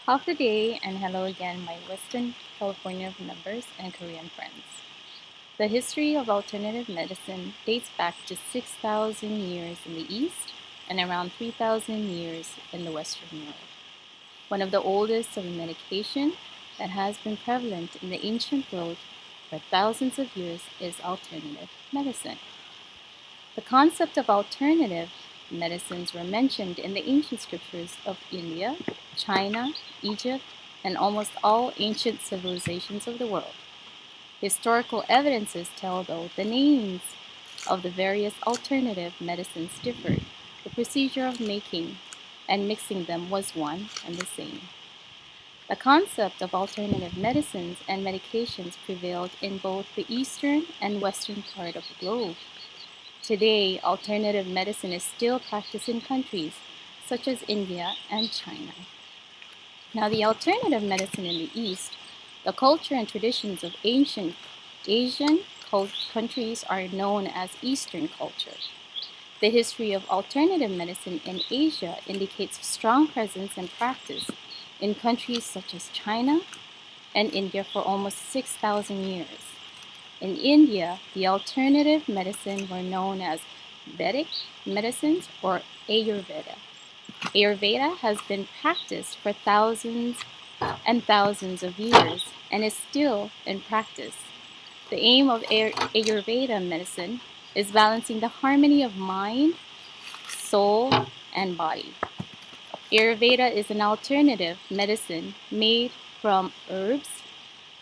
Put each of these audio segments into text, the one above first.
Half the day, and hello again, my Western California members and Korean friends. The history of alternative medicine dates back to 6,000 years in the East and around 3,000 years in the Western world. One of the oldest of a medication that has been prevalent in the ancient world for thousands of years is alternative medicine. The concept of alternative medicines were mentioned in the ancient scriptures of India, China, Egypt, and almost all ancient civilizations of the world. Historical evidences tell, though, the names of the various alternative medicines differed. The procedure of making and mixing them was one and the same. The concept of alternative medicines and medications prevailed in both the eastern and western part of the globe. Today, alternative medicine is still practiced in countries such as India and China. Now, the alternative medicine in the East, the culture and traditions of ancient Asian countries are known as Eastern culture. The history of alternative medicine in Asia indicates strong presence and practice in countries such as China and India for almost 6,000 years. In India, the alternative medicine were known as Vedic medicines or Ayurveda. Ayurveda has been practiced for thousands and thousands of years and is still in practice. The aim of Ayurveda medicine is balancing the harmony of mind, soul, and body. Ayurveda is an alternative medicine made from herbs,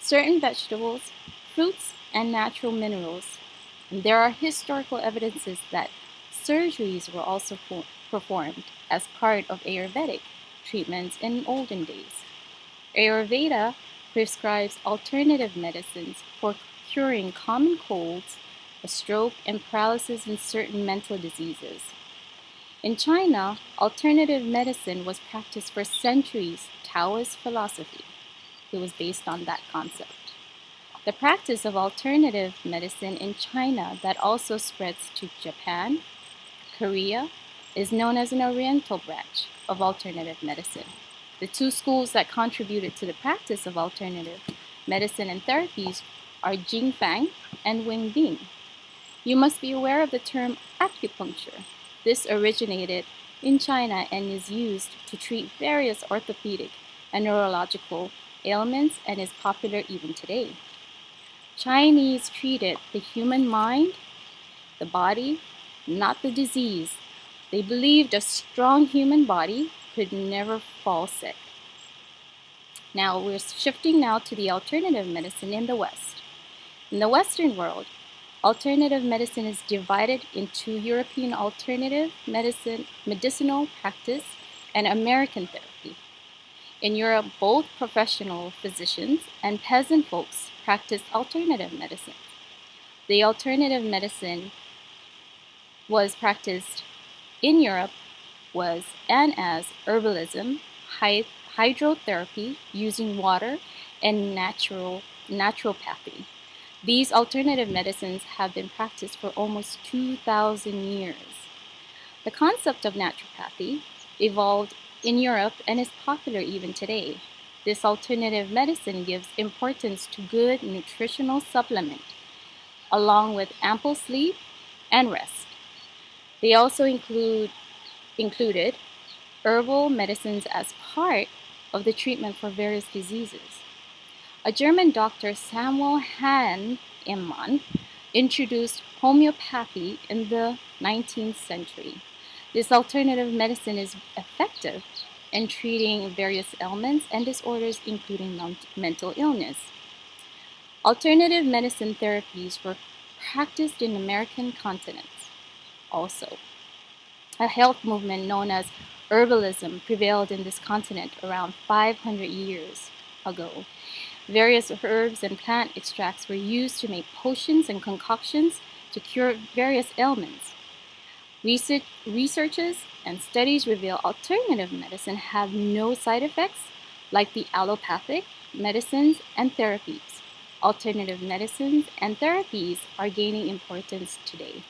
certain vegetables, fruits, and natural minerals. And there are historical evidences that surgeries were also performed as part of Ayurvedic treatments in olden days. Ayurveda prescribes alternative medicines for curing common colds, a stroke, and paralysis in certain mental diseases. In China, alternative medicine was practiced for centuries. Taoist philosophy. It was based on that concept. The practice of alternative medicine in China that also spreads to Japan, Korea, is known as an Oriental branch of alternative medicine. The two schools that contributed to the practice of alternative medicine and therapies are Jingfang and Wenbing. You must be aware of the term acupuncture. This originated in China and is used to treat various orthopedic and neurological ailments and is popular even today. Chinese treated the human mind, the body, not the disease. They believed a strong human body could never fall sick. Now we're shifting now to the alternative medicine in the West. In the Western world, alternative medicine is divided into European alternative medicinal practice and American therapy. In Europe, both professional physicians and peasant folks practiced alternative medicine. The alternative medicine was practiced in Europe was and as herbalism, hydrotherapy using water, and naturopathy. These alternative medicines have been practiced for almost 2,000 years. The concept of naturopathy evolved in Europe and is popular even today. This alternative medicine gives importance to good nutritional supplement, along with ample sleep and rest. They also included herbal medicines as part of the treatment for various diseases. A German doctor, Samuel Hahnemann, introduced homeopathy in the 19th century. This alternative medicine is effective in treating various ailments and disorders, including mental illness. Alternative medicine therapies were practiced in American continents also. A health movement known as herbalism prevailed in this continent around 500 years ago. Various herbs and plant extracts were used to make potions and concoctions to cure various ailments. Researches and studies reveal alternative medicine have no side effects like the allopathic medicines and therapies. Alternative medicines and therapies are gaining importance today.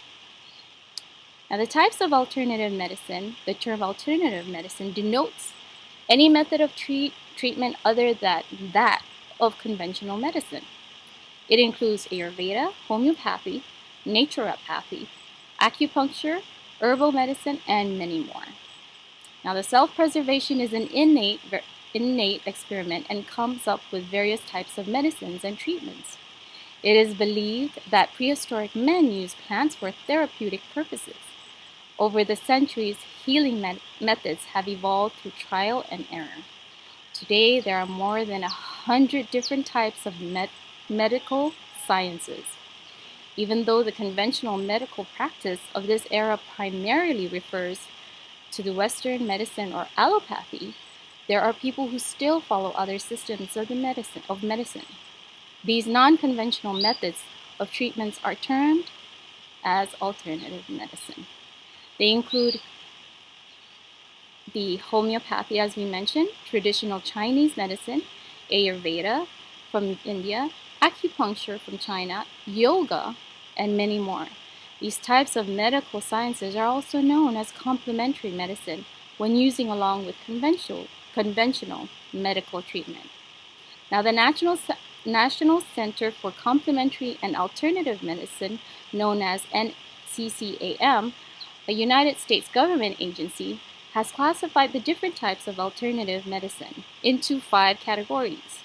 Now, the types of alternative medicine, the term alternative medicine denotes any method of treatment other than that of conventional medicine. It includes Ayurveda, homeopathy, naturopathy, acupuncture, herbal medicine, and many more. Now, the self-preservation is an innate experiment and comes up with various types of medicines and treatments. It is believed that prehistoric men used plants for therapeutic purposes. Over the centuries, healing methods have evolved through trial and error. Today, there are more than 100 different types of medical sciences. Even though the conventional medical practice of this era primarily refers to the Western medicine or allopathy, there are people who still follow other systems of medicine. These non-conventional methods of treatments are termed as alternative medicine. They include the homeopathy, as we mentioned, traditional Chinese medicine, Ayurveda from India, acupuncture from China, yoga, and many more. These types of medical sciences are also known as complementary medicine when using along with conventional medical treatment. Now, the National Center for Complementary and Alternative Medicine, known as NCCAM, a United States government agency, has classified the different types of alternative medicine into 5 categories.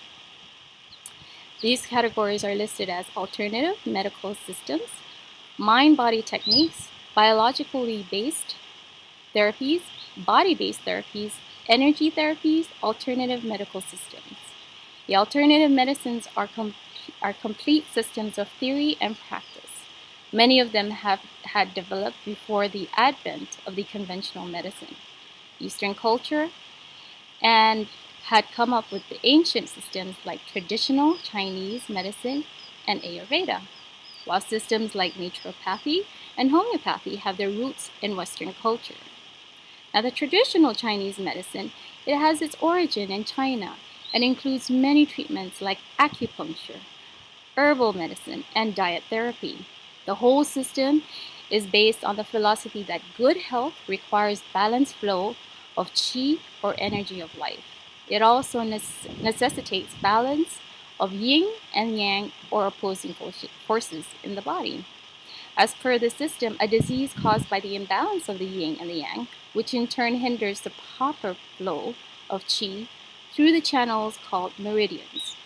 These categories are listed as alternative medical systems, mind-body techniques, biologically based therapies, body-based therapies, energy therapies, alternative medical systems. The alternative medicines are complete systems of theory and practice. Many of them had developed before the advent of the conventional medicine, Eastern culture, and had come up with the ancient systems like traditional Chinese medicine and Ayurveda, while systems like naturopathy and homeopathy have their roots in Western culture. Now, the traditional Chinese medicine, it has its origin in China and includes many treatments like acupuncture, herbal medicine, and diet therapy. The whole system is based on the philosophy that good health requires balanced flow of qi or energy of life. It also necessitates balance of yin and yang or opposing forces in the body. As per the system, a disease caused by the imbalance of the yin and the yang, which in turn hinders the proper flow of qi through the channels called meridians,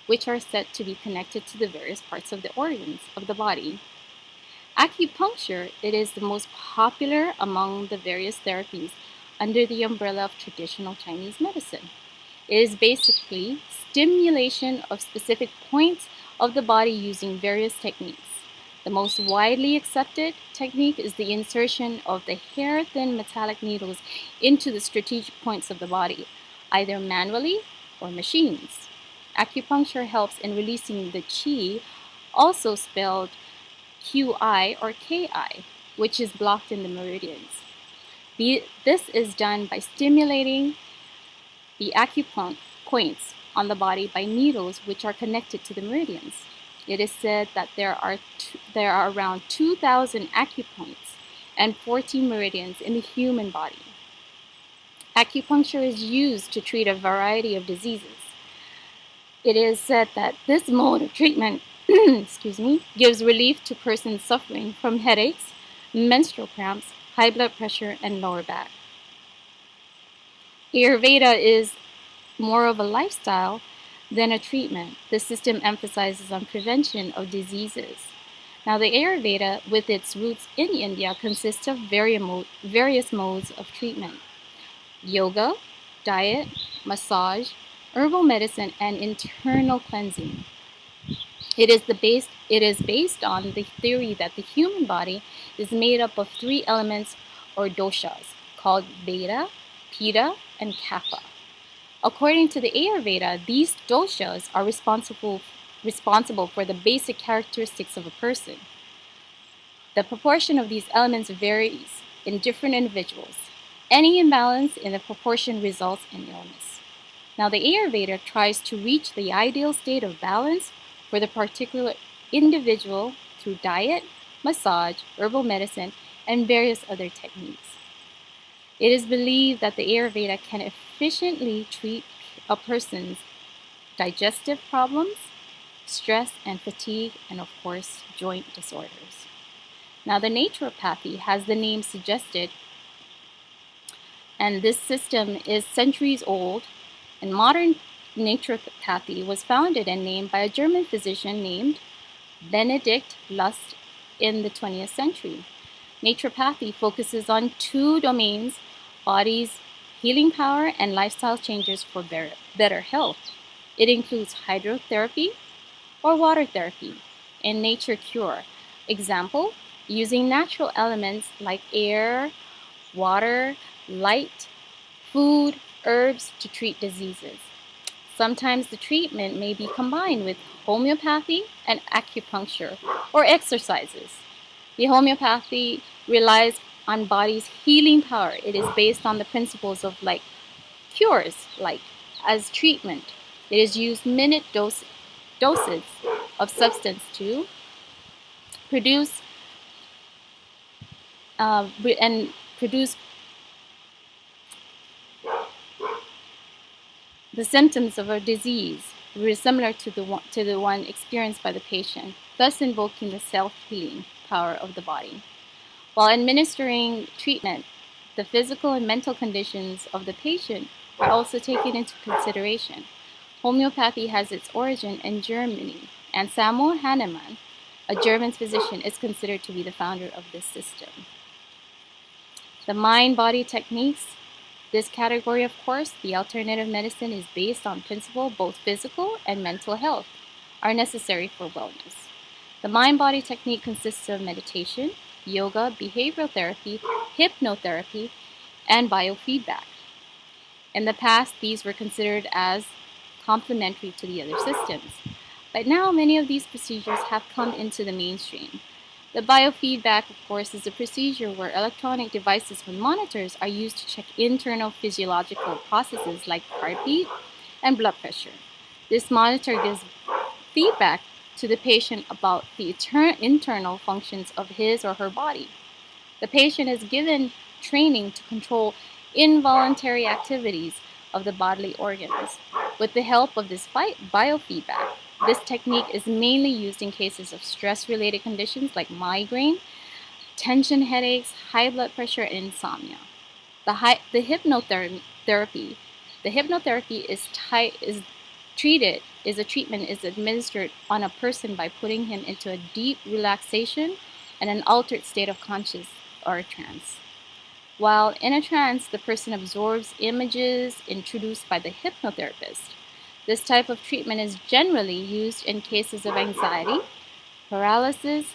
which are said to be connected to the various parts of the organs of the body. Acupuncture, it is the most popular among the various therapies under the umbrella of traditional Chinese medicine. It is basically stimulation of specific points of the body using various techniques. The most widely accepted technique is the insertion of the hair-thin metallic needles into the strategic points of the body, either manually or machines. Acupuncture helps in releasing the qi, also spelled QI or KI, which is blocked in the meridians. This is done by stimulating the acupoints on the body by needles which are connected to the meridians. It is said that there are around 2,000 acupoints and 14 meridians in the human body. Acupuncture is used to treat a variety of diseases. It is said that this mode of treatment gives relief to persons suffering from headaches, menstrual cramps, high blood pressure, and lower back. Ayurveda is more of a lifestyle than a treatment. The system emphasizes on prevention of diseases. Now, the Ayurveda, with its roots in India, consists of various modes of treatment: yoga, diet, massage, herbal medicine, and internal cleansing. It is based on the theory that the human body is made up of 3 elements or doshas called Vata, Pitta, and Kapha. According to the Ayurveda, these doshas are responsible for the basic characteristics of a person. The proportion of these elements varies in different individuals. Any imbalance in the proportion results in illness. Now, the Ayurveda tries to reach the ideal state of balance for the particular individual through diet, massage, herbal medicine, and various other techniques. It is believed that the Ayurveda can efficiently treat a person's digestive problems, stress and fatigue, and of course, joint disorders. Now, the naturopathy, has the name suggested, and this system is centuries old, and modern naturopathy was founded and named by a German physician named Benedict Lust in the 20th century. Naturopathy focuses on two domains: body's healing power and lifestyle changes for better health. It includes hydrotherapy or water therapy and nature cure. Example, using natural elements like air, water, light, food, herbs to treat diseases. Sometimes the treatment may be combined with homeopathy and acupuncture or exercises. The homeopathy relies on body's healing power. It is based on the principles of like cures, like as treatment. It is used minute doses of substance to produce and produce the symptoms of a disease similar to the one experienced by the patient, thus invoking the self-healing power of the body. While administering treatment, the physical and mental conditions of the patient are also taken into consideration. Homeopathy has its origin in Germany, and Samuel Hahnemann, a German physician, is considered to be the founder of this system. The mind-body techniques. This category, of course, the alternative medicine, is based on principle both physical and mental health are necessary for wellness. The mind-body technique consists of meditation, yoga, behavioral therapy, hypnotherapy, and biofeedback. In the past, these were considered as complementary to the other systems, but now many of these procedures have come into the mainstream. The biofeedback, of course, is a procedure where electronic devices with monitors are used to check internal physiological processes like heartbeat and blood pressure. This monitor gives feedback to the patient about the internal functions of his or her body. The patient is given training to control involuntary activities of the bodily organs. With the help of this biofeedback, this technique is mainly used in cases of stress-related conditions like migraine, tension headaches, high blood pressure, and insomnia. The hypnotherapy is administered on a person by putting him into a deep relaxation and an altered state of conscious or trance. While in a trance, the person absorbs images introduced by the hypnotherapist. This type of treatment is generally used in cases of anxiety, paralysis,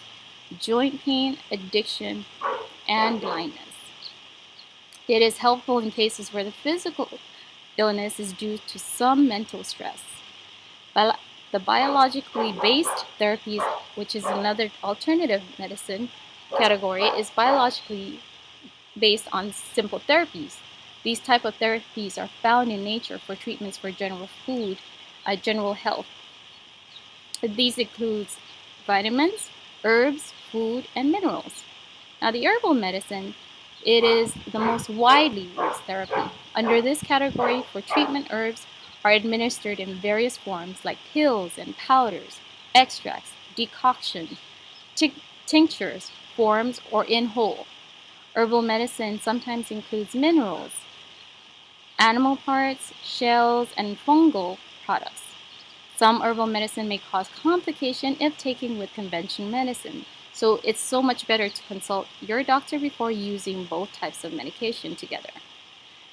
joint pain, addiction, and blindness. It is helpful in cases where the physical illness is due to some mental stress. The biologically based therapies, which is another alternative medicine category, is biologically based on simple therapies. These type of therapies are found in nature for treatments for general health. These includes vitamins, herbs, food, and minerals. Now, the herbal medicine, it is the most widely used therapy. Under this category, for treatment, herbs are administered in various forms like pills and powders, extracts, decoctions, tinctures, forms, or in whole. Herbal medicine sometimes includes minerals, animal parts, shells, and fungal products. Some herbal medicine may cause complication if taken with conventional medicine, so it's so much better to consult your doctor before using both types of medication together.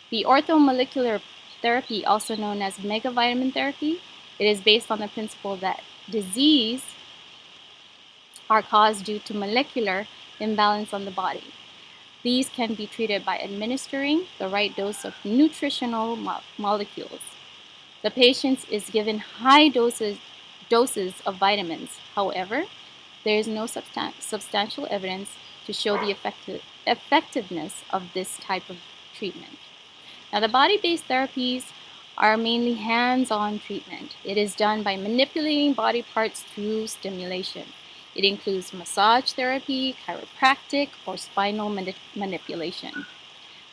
The orthomolecular therapy, also known as megavitamin therapy, it is based on the principle that disease are caused due to molecular imbalance on the body. These can be treated by administering the right dose of nutritional molecules. The patient is given high doses of vitamins. However, there is no substantial evidence to show the effectiveness of this type of treatment. Now, the body-based therapies are mainly hands-on treatment. It is done by manipulating body parts through stimulation. It includes massage therapy, chiropractic, or spinal manipulation.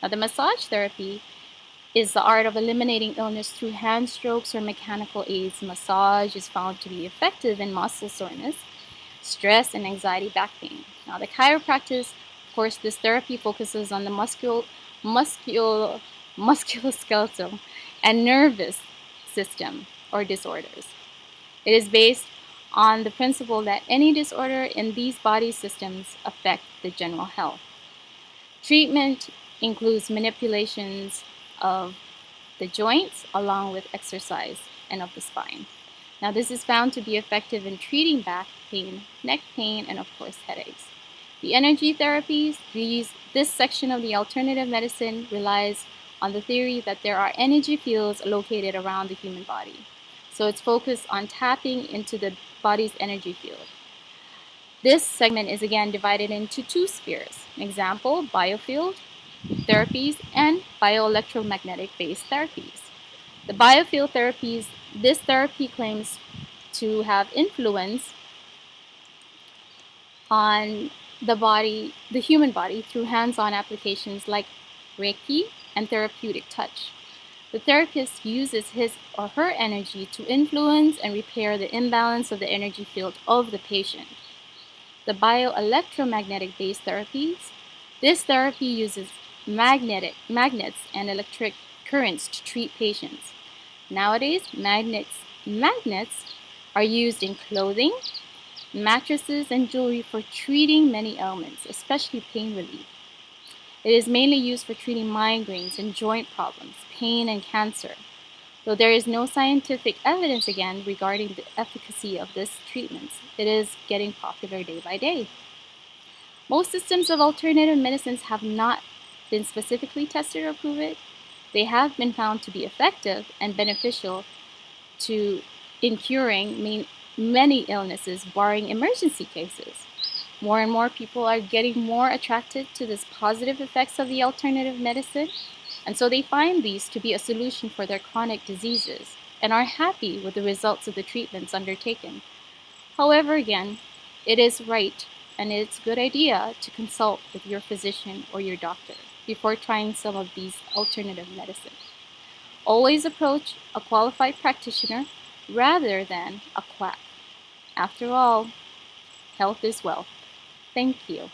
Now, the massage therapy is the art of eliminating illness through hand strokes or mechanical aids. Massage is found to be effective in muscle soreness, stress, and anxiety back pain. Now, the chiropractic, of course, this therapy focuses on the musculoskeletal and nervous system or disorders. It is based on the principle that any disorder in these body systems affect the general health. Treatment includes manipulations of the joints along with exercise and of the spine. Now, this is found to be effective in treating back pain, neck pain, and of course headaches. The energy therapies, this section of the alternative medicine relies on the theory that there are energy fields located around the human body. So it's focused on tapping into the body's energy field. This segment is again divided into two spheres. Example, biofield therapies and bioelectromagnetic-based therapies. The biofield therapies, this therapy claims to have influence on the body, the human body, through hands-on applications like Reiki and therapeutic touch. The therapist uses his or her energy to influence and repair the imbalance of the energy field of the patient. The bioelectromagnetic-based therapies, this therapy uses magnets and electric currents to treat patients. Nowadays, magnets are used in clothing, mattresses, and jewelry for treating many ailments, especially pain relief. It is mainly used for treating migraines and joint problems, pain, and cancer. Though there is no scientific evidence again regarding the efficacy of this treatment, it is getting popular day by day. Most systems of alternative medicines have not been specifically tested or proven. They have been found to be effective and beneficial in curing many illnesses, barring emergency cases. More and more people are getting more attracted to these positive effects of the alternative medicine, and so they find these to be a solution for their chronic diseases and are happy with the results of the treatments undertaken. However, again, it is right and it's a good idea to consult with your physician or your doctor before trying some of these alternative medicines. Always approach a qualified practitioner rather than a quack. After all, health is wealth. Thank you.